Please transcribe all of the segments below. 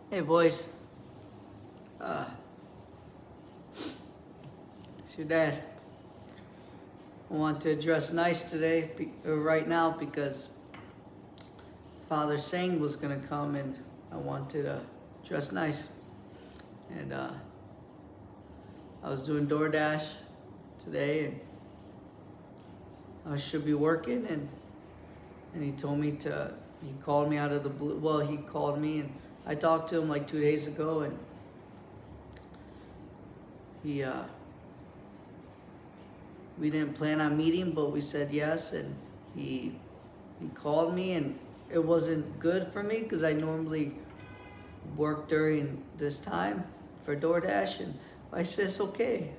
Hey boys, it's your dad. I want to dress nice today, right now, because Father Sang was gonna come and I wanted to dress nice. And I was doing DoorDash today and I should be working and he told me he called me out of the blue. Well, he called me and I talked to him like 2 days ago and we didn't plan on meeting, but we said yes, and he called me, and it wasn't good for me because I normally work during this time for DoorDash, and I says, okay,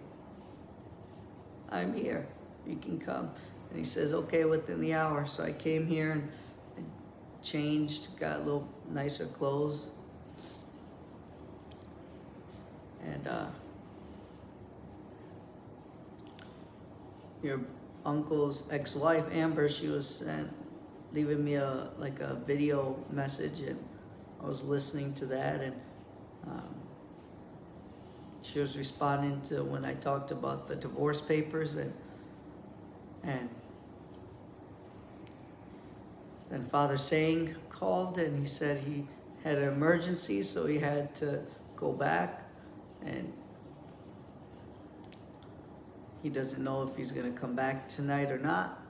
I'm here, you can come. And he says, okay, within the hour. So I came here and changed, got a little nicer clothes, and your uncle's ex-wife, Amber, she was leaving me a video message, and I was listening to that, and she was responding to when I talked about the divorce papers, and then Father Sang called, and he said he had an emergency, so he had to go back, and he doesn't know if he's gonna come back tonight or not.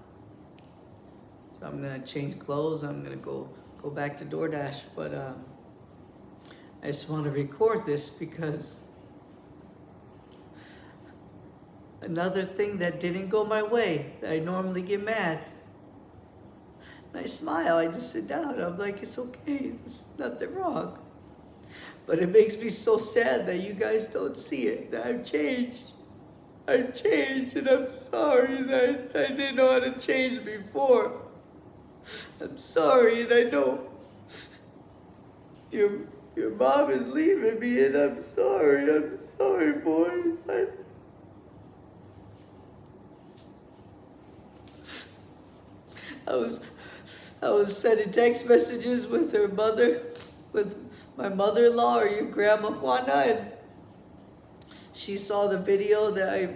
So I'm gonna change clothes. I'm gonna go back to DoorDash. But I just want to record this because another thing that didn't go my way. I normally get mad. And I smile. I just sit down. I'm like, it's okay. There's nothing wrong. But it makes me so sad that you guys don't see it. That I've changed. I changed, and I'm sorry, and I didn't know how to change before. I'm sorry, and I know your mom is leaving me, and I'm sorry, boys. I was sending text messages with her mother, with my mother-in-law, or your grandma Juana, and she saw the video that I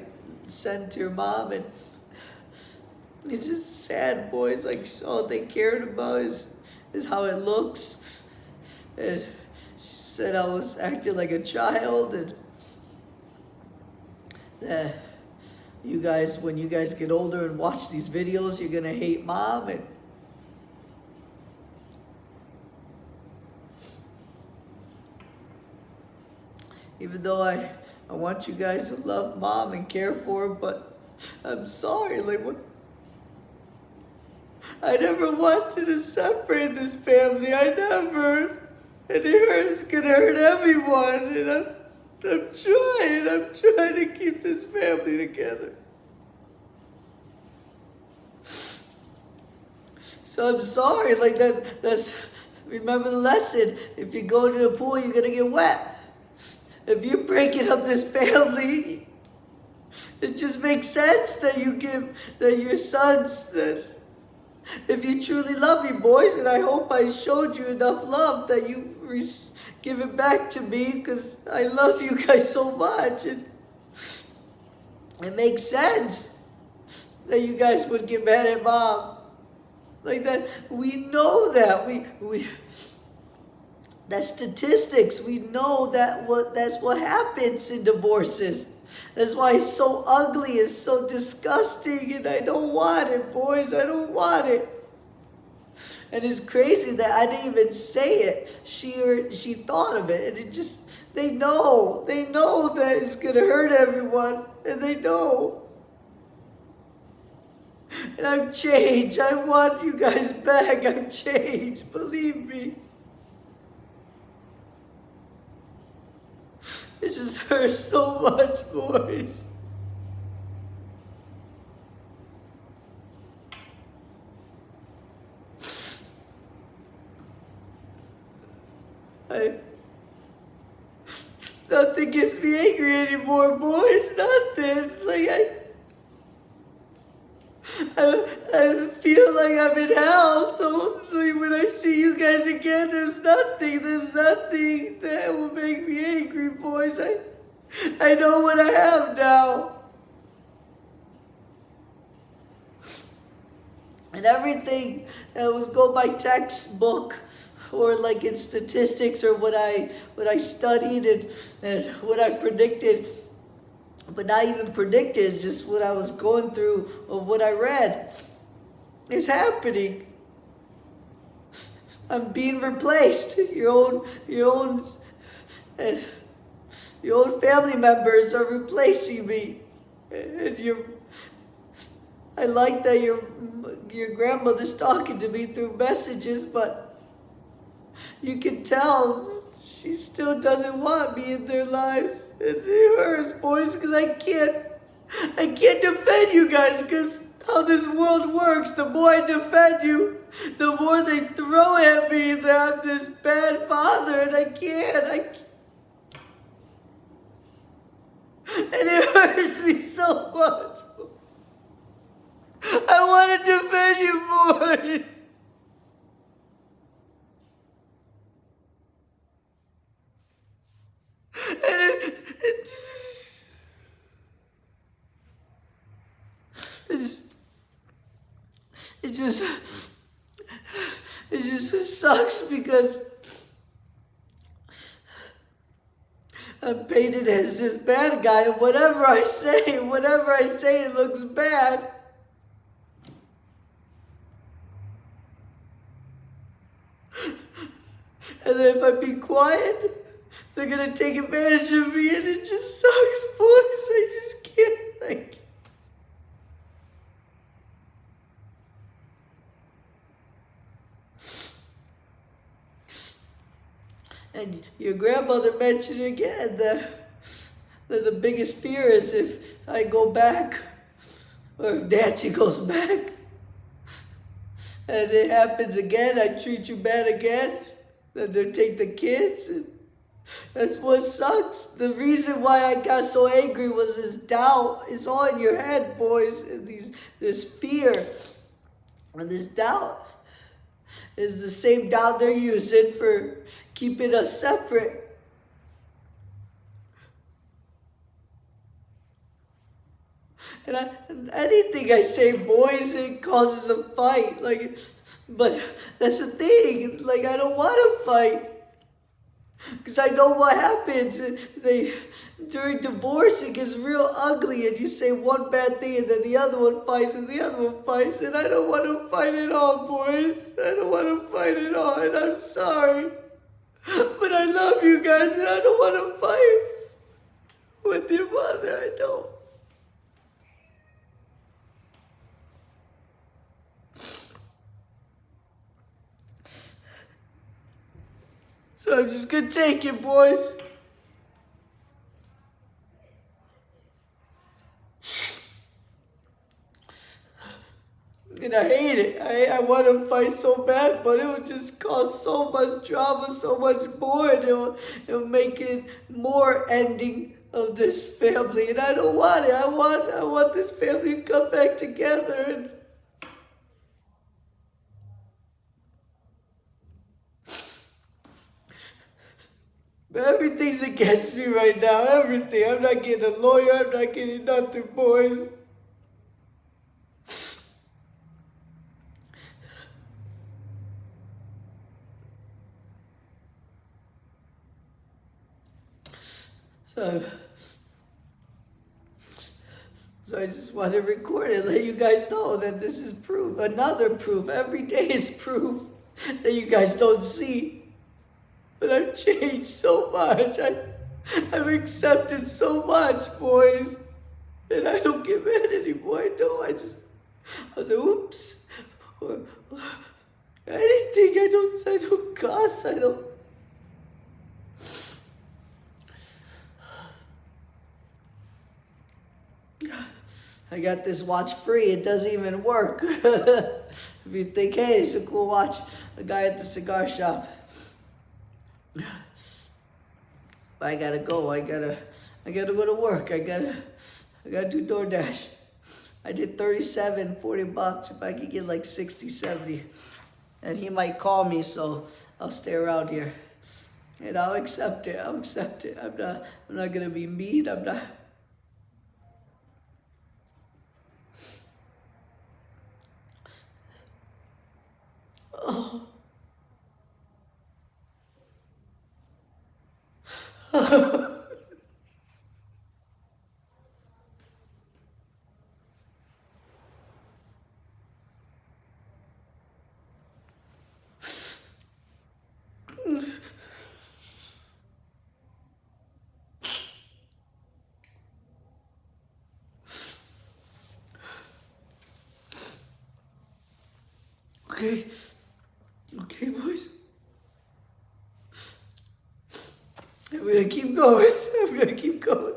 sent to your mom, and it's just sad, boys. Like, all they cared about is how it looks. And she said I was acting like a child, and that you guys, when you guys get older and watch these videos, you're gonna hate mom. And even though I want you guys to love mom and care for her, but I'm sorry, like, what? I never wanted to separate this family. I never. And it's gonna hurt everyone. And I'm trying to keep this family together. So I'm sorry, like remember the lesson. If you go to the pool, you're gonna get wet. If you're breaking up this family, it just makes sense that your sons, that if you truly love me, boys, and I hope I showed you enough love that you give it back to me, because I love you guys so much, and it makes sense that you guys would get mad at mom. Like that, we know that, that's statistics. We know that's what happens in divorces. That's why it's so ugly, it's so disgusting, and I don't want it, boys. I don't want it. And it's crazy that I didn't even say it. She thought of it, and it just, they know that it's gonna hurt everyone, and they know. And I've changed. I want you guys back. I've changed, believe me. It just hurts so much, boys. Nothing gets me angry anymore, boys. Nothing. Like I feel like I'm in hell. So like, when I see you guys again, there's nothing that will make me angry, boys. I know what I have now. And everything that was go by textbook or like in statistics or what I studied and what I predicted, but not even predicted, it's just what I was going through of what I read. It's happening. I'm being replaced. Your own family members are replacing me, and I like that your grandmother's talking to me through messages, but you can tell she still doesn't want me in their lives. It hurts, boys, because I can't defend you guys, because how this world works, the more I defend you, the more they throw at me that I'm this bad father, and I can't. And it hurts me so much. I want to defend you, boys. And it just sucks because I'm painted as this bad guy, and whatever I say, it looks bad. And then if I be quiet, they're gonna take advantage of me, and it just sucks, boys. I just can't. And your grandmother mentioned again that the biggest fear is if I go back, or if Nancy goes back, and it happens again, I treat you bad again, then they'll take the kids. And that's what sucks. The reason why I got so angry was this doubt. It's all in your head, boys. And this fear and this doubt is the same doubt they're using for keeping us separate. And anything I say, boys, it causes a fight. But that's the thing. I don't want to fight. Because I know what happens. During divorce, it gets real ugly, and you say one bad thing, and then the other one fights, and the other one fights, and I don't want to fight at all, boys. I don't want to fight at all, and I'm sorry. But I love you guys, and I don't want to fight with your mother. I don't. So I'm just going to take it, boys. And I hate it. I want to fight so bad, but it would just cause so much drama, so much more, and it'll make it more ending of this family. And I don't want it. I want this family to come back together. And but everything's against me right now. Everything. I'm not getting a lawyer. I'm not getting nothing, boys. So I just want to record it, let you guys know that this is proof, another proof. Every day is proof that you guys don't see. But I've changed so much. I've accepted so much, boys. And I don't get mad anymore. I don't. I was like, oops. Or anything. I don't cuss. I don't. I got this watch free. It doesn't even work. If you think, hey, it's a cool watch. A guy at the cigar shop. But I gotta go. I gotta go to work. I gotta do DoorDash. I did 37, $40. If I could get like 60, 70. And he might call me, so I'll stay around here. And I'll accept it. I'll accept it. I'm not gonna be mean. I'm not. Oh. Okay. Okay, boys. I'm gonna keep going. I'm gonna keep going.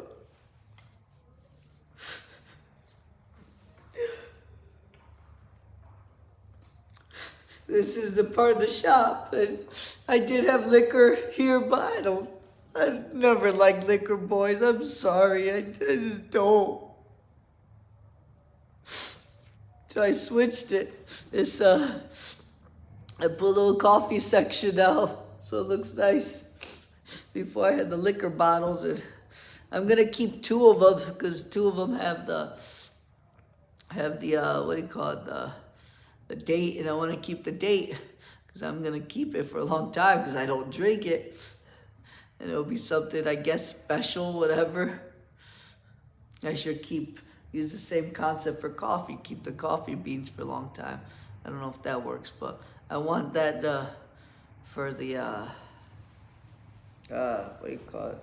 This is the part of the shop, and I did have liquor here, but I never liked liquor, boys. I'm sorry. I just don't. So I switched it. I put a little coffee section now, so it looks nice. Before I had the liquor bottles, and I'm gonna keep 2 of them because 2 of them have the what do you call it, the date, and I want to keep the date because I'm gonna keep it for a long time because I don't drink it, and it'll be something, I guess, special, whatever. I should use the same concept for coffee. Keep the coffee beans for a long time. I don't know if that works, but I want that for the what do you call it?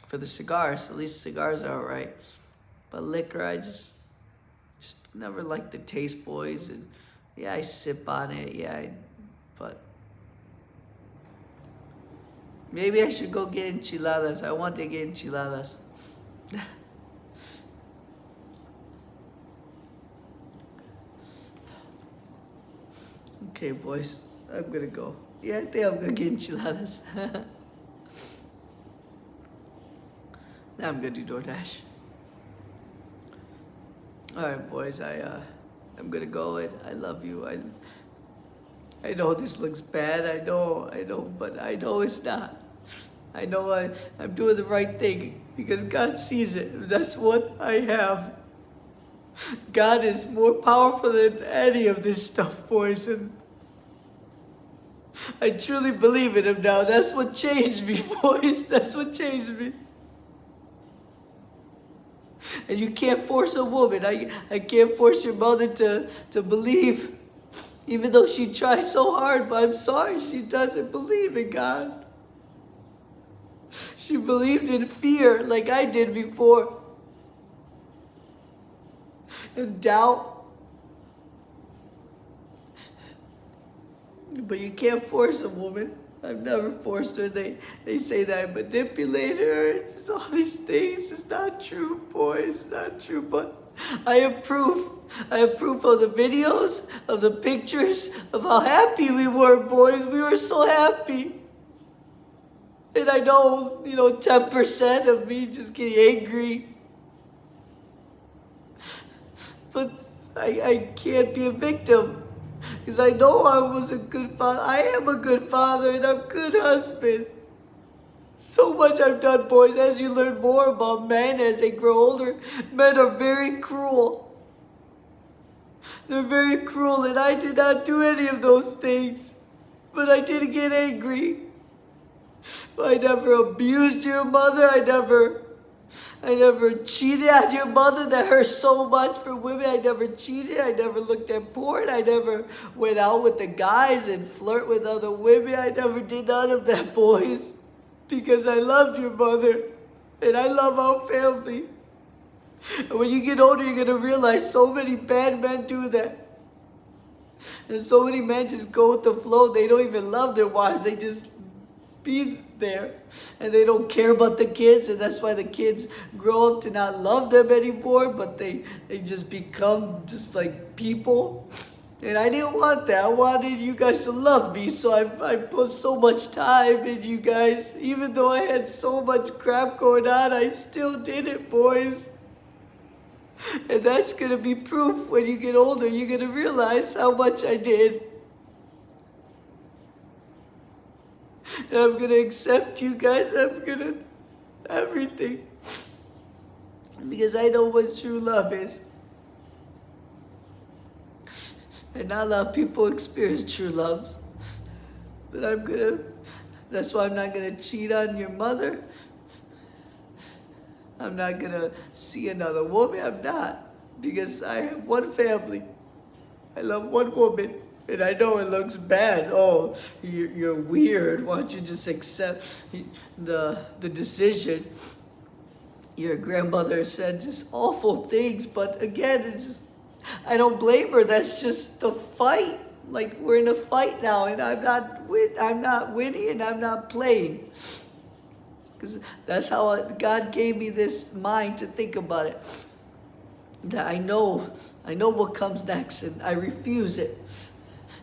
For the cigars. At least cigars are alright. But liquor, I just never liked the taste, boys. And yeah, I sip on it. Yeah, but maybe I should go get enchiladas. I want to get enchiladas. Okay, boys, I'm gonna go. Yeah, I think I'm gonna get enchiladas. Now I'm gonna do DoorDash. All right, boys, I'm gonna go, and I love you. I know this looks bad. I know, but I know it's not. I know I'm doing the right thing because God sees it. That's what I have. God is more powerful than any of this stuff, boys, and I truly believe in Him now. That's what changed me, boys. That's what changed me. And you can't force a woman. I can't force your mother to believe, even though she tries so hard, but I'm sorry, she doesn't believe in God. She believed in fear like I did before. And doubt. But you can't force a woman. I've never forced her. They say that I manipulate her. It's all these things. It's not true, boys. It's not true. But I have proof. I have proof of the videos, of the pictures, of how happy we were, boys. We were so happy. And I know, 10% of me just getting angry. But I can't be a victim. Because I know I was a good father. I am a good father and I'm a good husband. So much I've done, boys. As you learn more about men as they grow older, men are very cruel. They're very cruel, and I did not do any of those things. But I did get angry. I never abused your mother. I never cheated on your mother. That hurts so much for women. I never cheated. I never looked at porn. I never went out with the guys and flirt with other women. I never did none of that, boys. Because I loved your mother. And I love our family. And when you get older, you're going to realize so many bad men do that. And so many men just go with the flow. They don't even love their wives. They just be there, and they don't care about the kids, and that's why the kids grow up to not love them anymore, but they just become just like people. And I didn't want that. I wanted you guys to love me, so I put so much time in you guys. Even though I had so much crap going on, I still did it, boys. And that's gonna be proof when you get older. You're gonna realize how much I did. And I'm gonna accept you guys. I'm gonna everything. Because I know what true love is. And not a lot of people experience true loves. But that's why I'm not gonna cheat on your mother. I'm not gonna see another woman. I'm not. Because I have one family. I love one woman. And I know it looks bad. Oh, you're weird. Why don't you just accept the decision? Your grandmother said just awful things. But again, it's just, I don't blame her. That's just the fight. Like, we're in a fight now, and I'm not winning, and I'm not playing. Because that's how God gave me this mind to think about it. That I know what comes next, and I refuse it.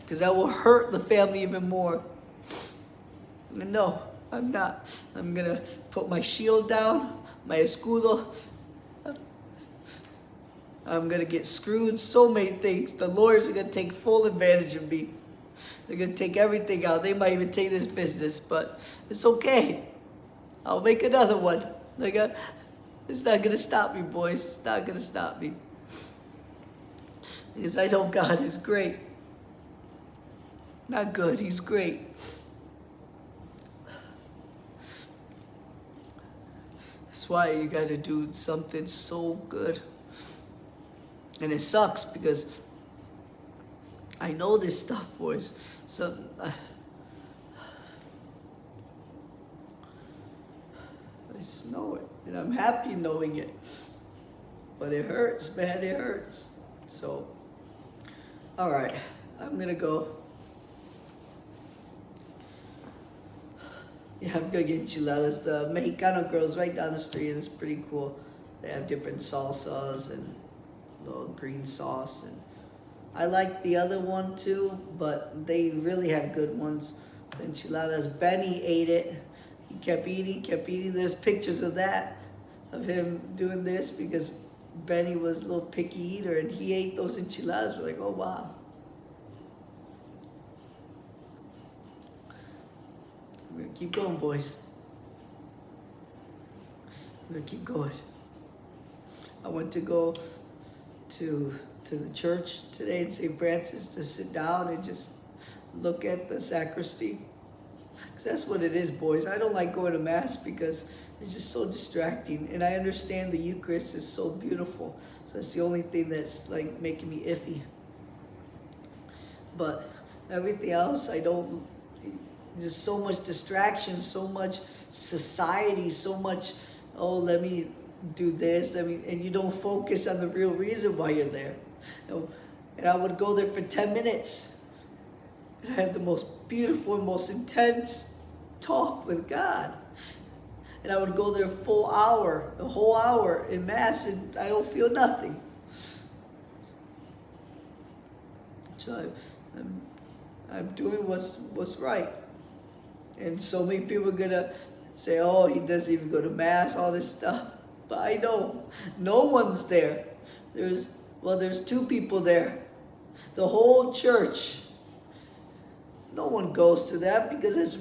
Because that will hurt the family even more. And no, I'm not. I'm going to put my shield down, my escudo. I'm going to get screwed so many things. The lawyers are going to take full advantage of me. They're going to take everything out. They might even take this business, but it's okay. I'll make another one. It's not going to stop me, boys. It's not going to stop me. Because I know God is great. Not good, He's great. That's why you got to do something so good. And it sucks because I know this stuff, boys. So I just know it. And I'm happy knowing it. But it hurts, man. It hurts. So, all right. I'm going to go. Yeah, I'm going to get enchiladas. The Mexicano girls right down the street. It's pretty cool. They have different salsas and little green sauce, and I like the other one too, but they really have good ones. The enchiladas. Benny ate it. He kept eating. There's pictures of that, of him doing this, because Benny was a little picky eater, and he ate those enchiladas. We're like, oh wow. We're gonna keep going, boys. We're gonna keep going. I went to go to the church today in St. Francis to sit down and just look at the sacristy. Because that's what it is, boys. I don't like going to Mass because it's just so distracting. And I understand the Eucharist is so beautiful. So that's the only thing that's like making me iffy. But everything else, I don't, just so much distraction, so much society, so much, oh, let me do this, and you don't focus on the real reason why you're there. And I would go there for 10 minutes. And I had the most beautiful and most intense talk with God. And I would go there a full hour, the whole hour in Mass, and I don't feel nothing. So I'm doing what's right. And so many people are gonna say, oh, he doesn't even go to Mass, all this stuff. But I know no one's there. There's two people there. The whole church. No one goes to that because that's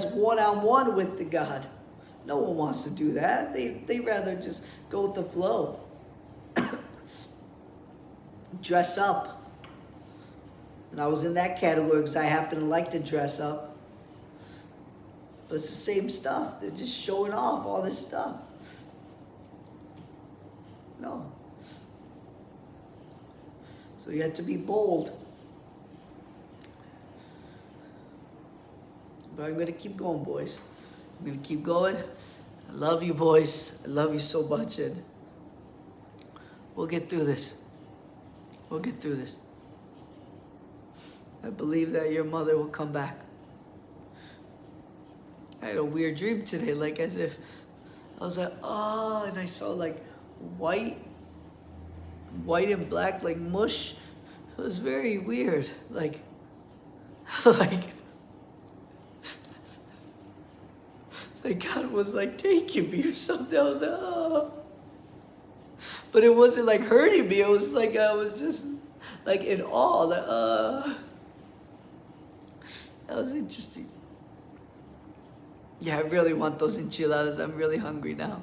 one-on-one with the God. No one wants to do that. They rather just go with the flow. Dress up. And I was in that category because I happen to like to dress up. But it's the same stuff. They're just showing off all this stuff. No. So you have to be bold. But I'm going to keep going, boys. I'm going to keep going. I love you, boys. I love you so much. And we'll get through this. We'll get through this. I believe that your mother will come back. I had a weird dream today, like as if I was like, oh, and I saw like white and black, like mush it was very weird. Like, like God was like taking me or something. I was like, oh. But it wasn't like hurting me. It was like I was just like in awe. Like, that was interesting. Yeah, I really want those enchiladas. I'm really hungry now.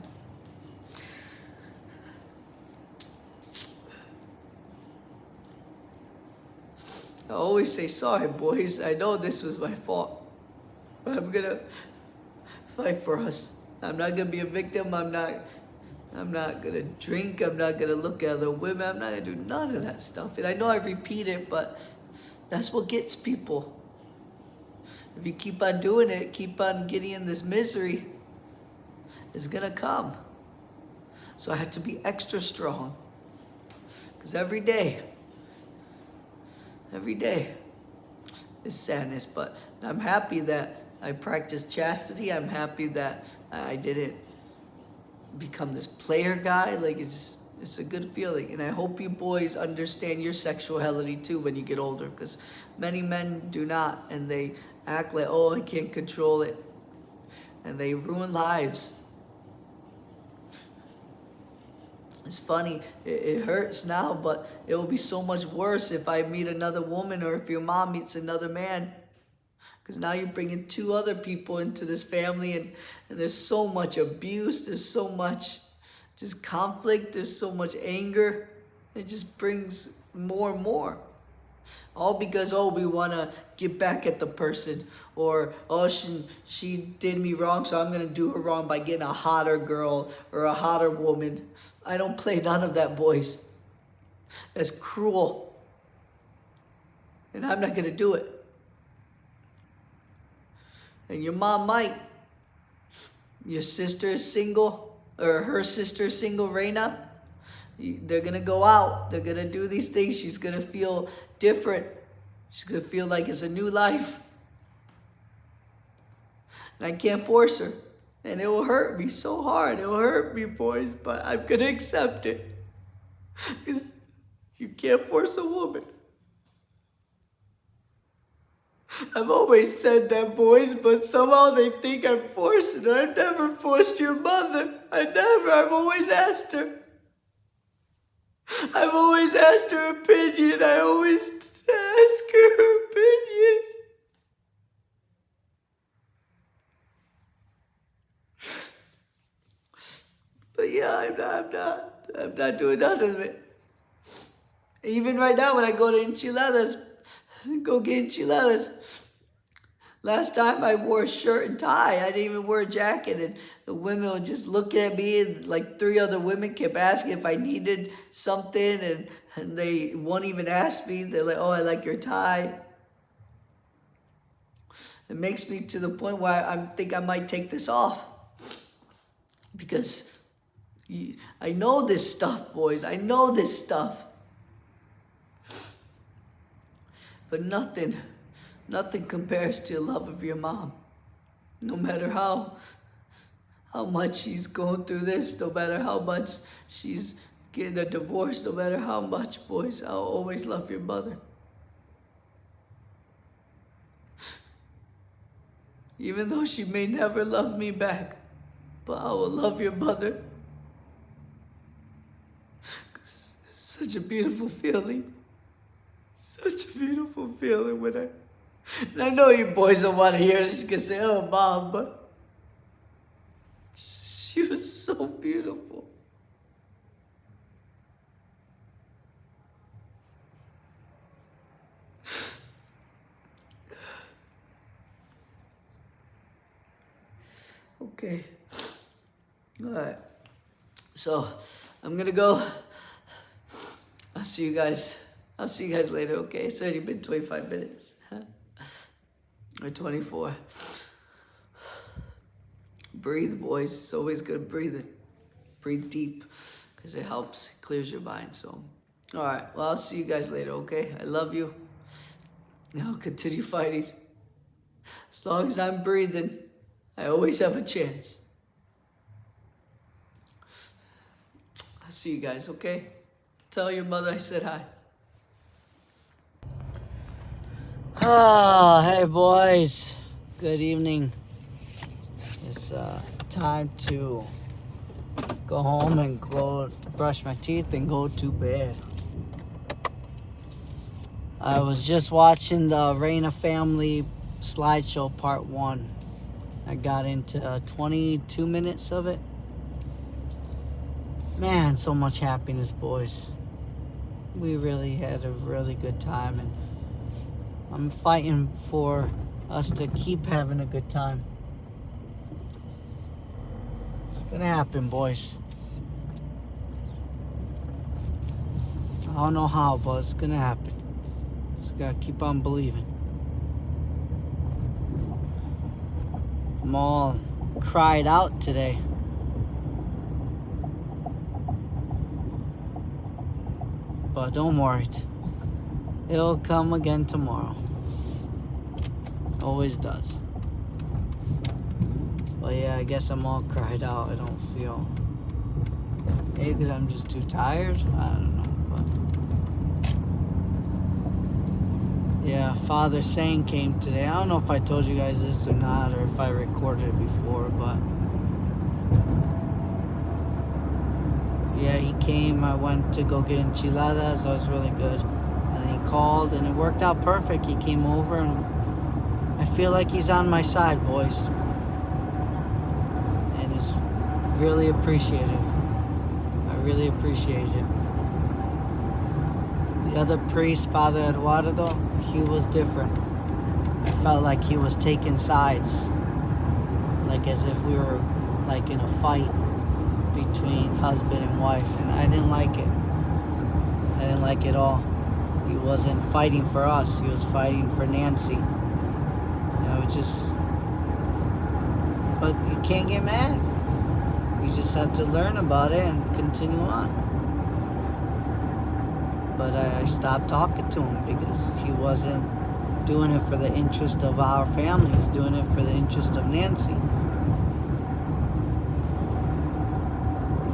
I always say sorry, boys. I know this was my fault. But I'm gonna fight for us. I'm not gonna be a victim. I'm not gonna drink. I'm not gonna look at other women. I'm not gonna do none of that stuff. And I know I repeat it, but that's what gets people. If you keep on doing it, keep on getting in this misery, it's gonna come. So I had to be extra strong. Because every day is sadness. But I'm happy that I practiced chastity. I'm happy that I didn't become this player guy. Like, it's a good feeling. And I hope you boys understand your sexuality too when you get older, because many men do not, and they act like, oh, I can't control it, and they ruin lives. It's funny, it hurts now, but it will be so much worse if I meet another woman, or if your mom meets another man. Because now you're bringing two other people into this family, and there's so much abuse, there's so much just conflict, there's so much anger. It just brings more and more. All because, oh, we want to get back at the person. Or, oh, she did me wrong, so I'm going to do her wrong by getting a hotter girl or a hotter woman. I don't play none of that, boys. That's cruel. And I'm not going to do it. And your mom might. Your sister is single, or her sister is single, Reina. They're going to go out. They're going to do these things. She's going to feel different. She's going to feel like it's a new life. And I can't force her. And it will hurt me so hard. It will hurt me, boys. But I'm going to accept it. Because you can't force a woman. I've always said that, boys, but somehow they think I'm forcing her. I've never forced your mother. I've always asked her. I've always asked her opinion. I always ask her opinion. But yeah, I'm not doing none of it. Even right now when I go to enchiladas, go get enchiladas. Last time I wore a shirt and tie. I didn't even wear a jacket, and the women would just look at me, and like 3 other women kept asking if I needed something, and they won't even ask me. They're like, oh, I like your tie. It makes me to the point where I think I might take this off. Because I know this stuff, boys. I know this stuff. But nothing compares to the love of your mom. No matter how much she's going through this, no matter how much she's getting a divorce, no matter how much, boys, I'll always love your mother. Even though she may never love me back, but I will love your mother. 'Cause it's such a beautiful feeling. Such a beautiful feeling when and I know you boys don't want to hear this, you can say, oh, Mom, but she was so beautiful. Okay. All right. So, I'm going to go. I'll see you guys later, okay? It's already been 25 minutes. Or 24. Breathe, boys. It's always good breathing. Breathe deep, because it helps, it clears your mind. So, all right. Well, I'll see you guys later, okay? I love you. And I'll continue fighting. As long as I'm breathing, I always have a chance. I'll see you guys, okay? Tell your mother I said hi. Ah, hey boys. Good evening. It's time to go home and go brush my teeth and go to bed. I was just watching the Reina Family slideshow part 1. I got into 22 minutes of it. Man, so much happiness, boys. We really had a really good time, and I'm fighting for us to keep having a good time. It's gonna happen, boys. I don't know how, but it's gonna happen. Just gotta keep on believing. I'm all cried out today. But don't worry. It'll come again tomorrow. Always does. But yeah, I guess I'm all cried out. I don't feel... Maybe because I'm just too tired? I don't know. But yeah, Father Sang came today. I don't know if I told you guys this or not, or if I recorded it before, but... Yeah, he came. I went to go get enchiladas. So it was really good. And he called, and it worked out perfect. He came over, and I feel like he's on my side, boys. And it's really appreciative. I really appreciate it. The other priest, Father Eduardo, he was different. I felt like he was taking sides. Like as if we were like in a fight between husband and wife, and I didn't like it. I didn't like it at all. He wasn't fighting for us, he was fighting for Nancy. You know, just... But you can't get mad. You just have to learn about it and continue on. But I stopped talking to him because he wasn't doing it for the interest of our family. He was doing it for the interest of Nancy.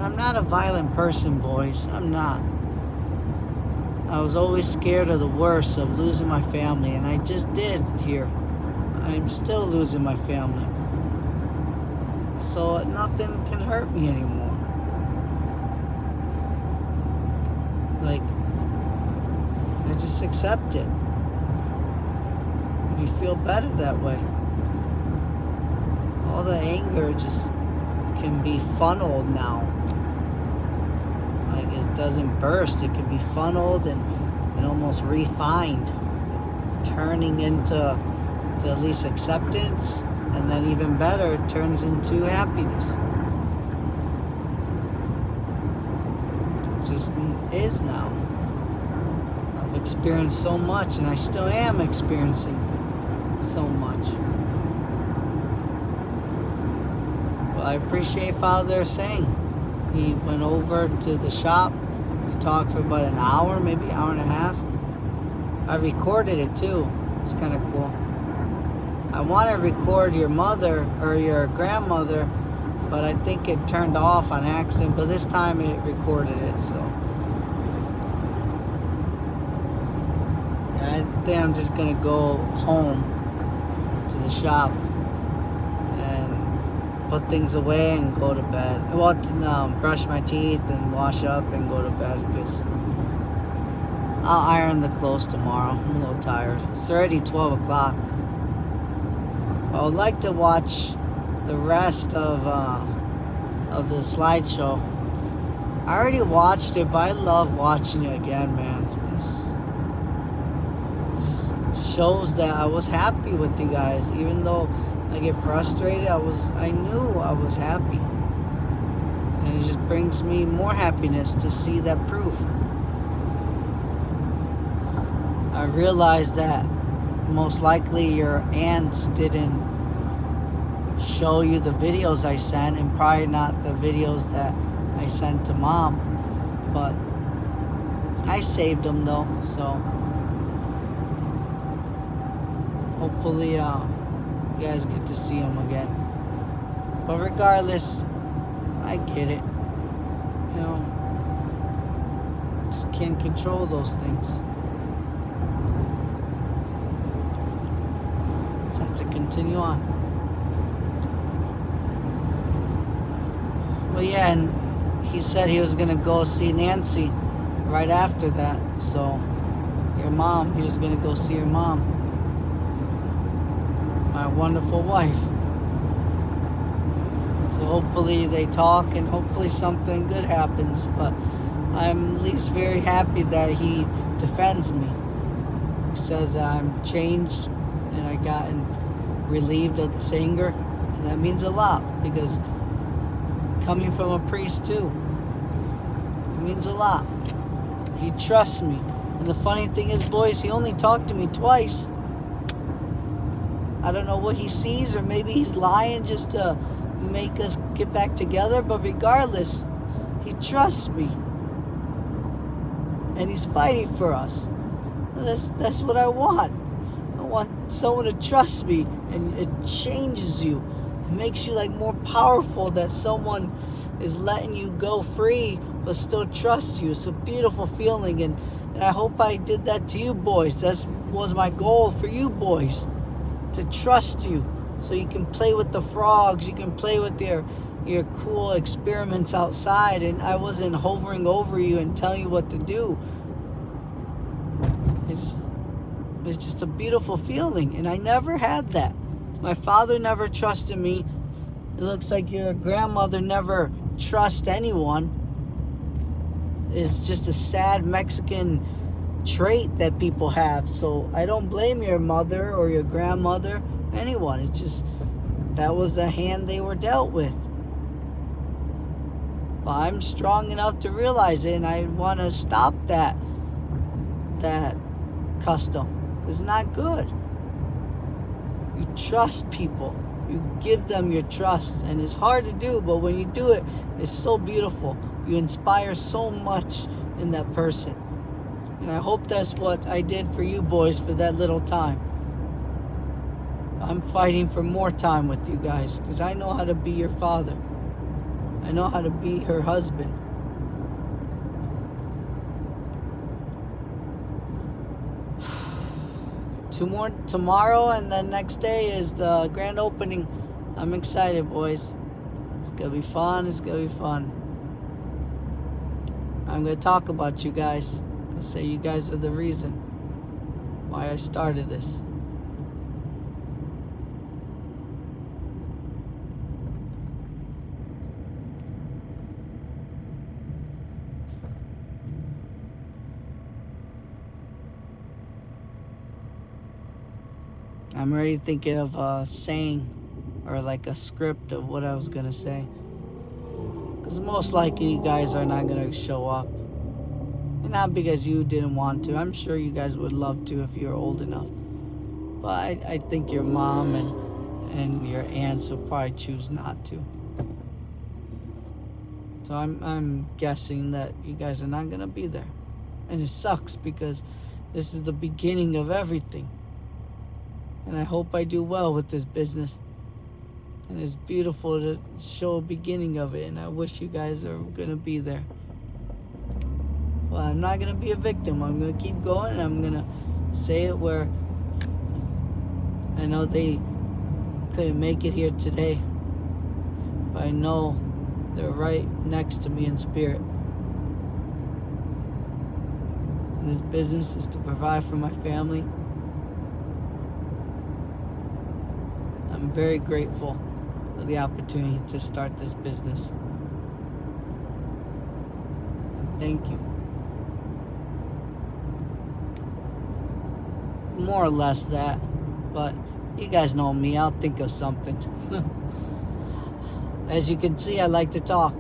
I'm not a violent person, boys. I'm not. I was always scared of the worst, of losing my family, and I just did here. I'm still losing my family. So nothing can hurt me anymore. Like, I just accept it. You feel better that way. All the anger just can be funneled now. Like it doesn't burst, it can be funneled and almost refined, turning into at least acceptance, and then even better, it turns into happiness. It just is now. I've experienced so much, and I still am experiencing so much. Well, I appreciate Father Sang. He went over to the shop. We talked for about an hour, maybe an hour and a half. I recorded it too. It's kind of cool. I want to record your mother or your grandmother, but I think it turned off on accident. But this time it recorded it, so I think I'm just gonna go home to the shop and put things away and go to bed. Well, brush my teeth and wash up and go to bed because I'll iron the clothes tomorrow. I'm a little tired. It's already 12 o'clock. I would like to watch the rest of the slideshow. I already watched it, but I love watching it again, man. It just shows that I was happy with you guys, even though I get frustrated. I knew I was happy, and it just brings me more happiness to see that proof. I realized that most likely your aunts didn't show you the videos I sent, and probably not the videos that I sent to Mom, but I saved them though, so hopefully you guys get to see them again. But regardless, I get it. You know, just can't control those things. continue on. Well, yeah, and he said he was gonna go see Nancy right after that. So your mom, he was gonna go see your mom, my wonderful wife. So hopefully they talk and hopefully something good happens. But I'm at least very happy that he defends me. He says that I'm changed and I gotten relieved of this anger, and that means a lot because coming from a priest too, it means a lot. He trusts me. And the funny thing is, boys, he only talked to me twice. I don't know what he sees, or maybe he's lying just to make us get back together, but regardless, he trusts me. And he's fighting for us. That's what I want. I want someone to trust me, and it changes you. It makes you like more powerful that someone is letting you go free but still trusts you. It's a beautiful feeling, and I hope I did that to you boys. That was my goal for you boys, to trust you so you can play with the frogs, you can play with your cool experiments outside, and I wasn't hovering over you and telling you what to do. It's just a beautiful feeling, and I never had that. My father never trusted me. It looks like your grandmother never trusts anyone. It's just a sad Mexican trait that people have. So I don't blame your mother or your grandmother, anyone. It's just that was the hand they were dealt with. But I'm strong enough to realize it, and I want to stop that custom. It's not good. You trust people. You give them your trust, and it's hard to do, but when you do it, it's so beautiful. You inspire so much in that person. And I hope that's what I did for you boys for that little time. I'm fighting for more time with you guys, because I know how to be your father. I know how to be her husband. Two more tomorrow, and then next day is the grand opening. I'm excited, boys. It's gonna be fun. It's gonna be fun. I'm gonna talk about you guys. I say you guys are the reason why I started this. I'm already thinking of a saying or like a script of what I was gonna say. Because most likely you guys are not gonna show up. And not because you didn't want to. I'm sure you guys would love to if you're old enough. But I think your mom and your aunts will probably choose not to. So I'm guessing that you guys are not gonna be there. And it sucks because this is the beginning of everything. And I hope I do well with this business. And it's beautiful to show a beginning of it. And I wish you guys are going to be there. Well, I'm not going to be a victim. I'm going to keep going. And I'm going to say it where I know they couldn't make it here today. But I know they're right next to me in spirit. And this business is to provide for my family. I'm very grateful for the opportunity to start this business. And thank you. More or less that, but you guys know me, I'll think of something. As you can see, I like to talk.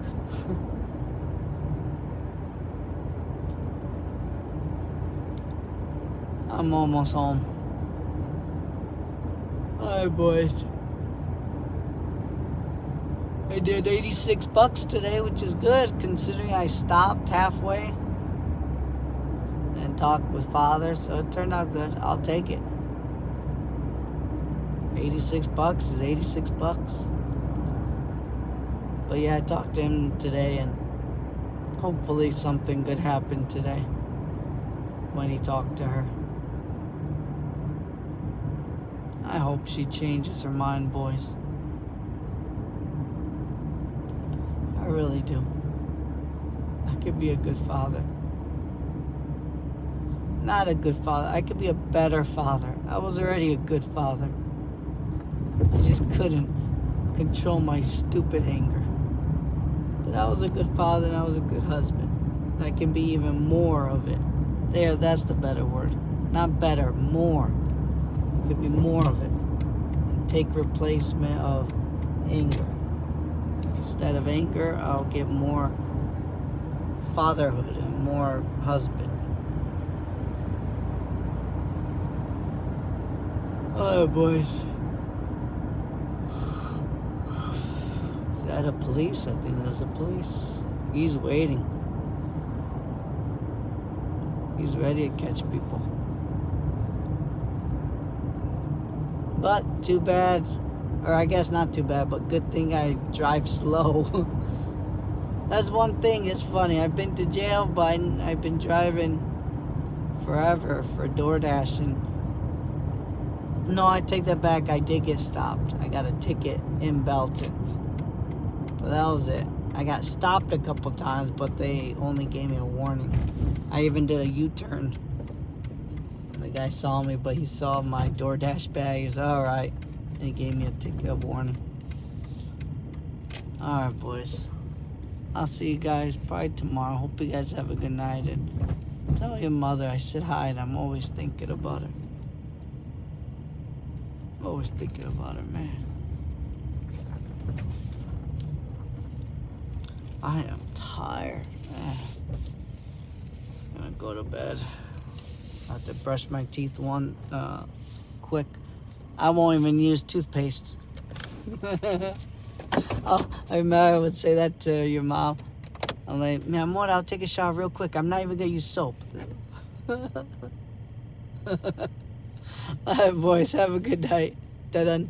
I'm almost home. Hi, boys. I did $86 today, which is good considering I stopped halfway and talked with Father, so it turned out good. I'll take it. $86 is $86. But yeah, I talked to him today, and hopefully something good happened today when he talked to her. I hope she changes her mind, boys. I really do. I could be a good father. Not a good father. I could be a better father. I was already a good father. I just couldn't control my stupid anger. But I was a good father and I was a good husband. And I can be even more of it. There, that's the better word. Not better, more. It could be more of it. And take replacement of anger. Instead of anger, I'll get more fatherhood and more husband. Oh, boys. Is that a police? I think there's a police. He's waiting. He's ready to catch people. But too bad, or I guess not too bad, but good thing I drive slow. That's one thing, it's funny. I've been to jail, but I've been driving forever for DoorDash. And no, I take that back. I did get stopped. I got a ticket in Belton. But that was it. I got stopped a couple times, but they only gave me a warning. I even did a U-turn. The guy saw me, but he saw my DoorDash bag. He was alright. And he gave me a ticket of warning. Alright, boys. I'll see you guys probably tomorrow. Hope you guys have a good night. And tell your mother I said hi and I'm always thinking about her. Always thinking about her, man. I am tired, man. I'm gonna go to bed. I have to brush my teeth quick. I won't even use toothpaste. Oh, I remember I would say that to your mom. I'm like, man, amor, I'll take a shower real quick. I'm not even gonna use soap. Alright, boys, have a good night. Ta-dun.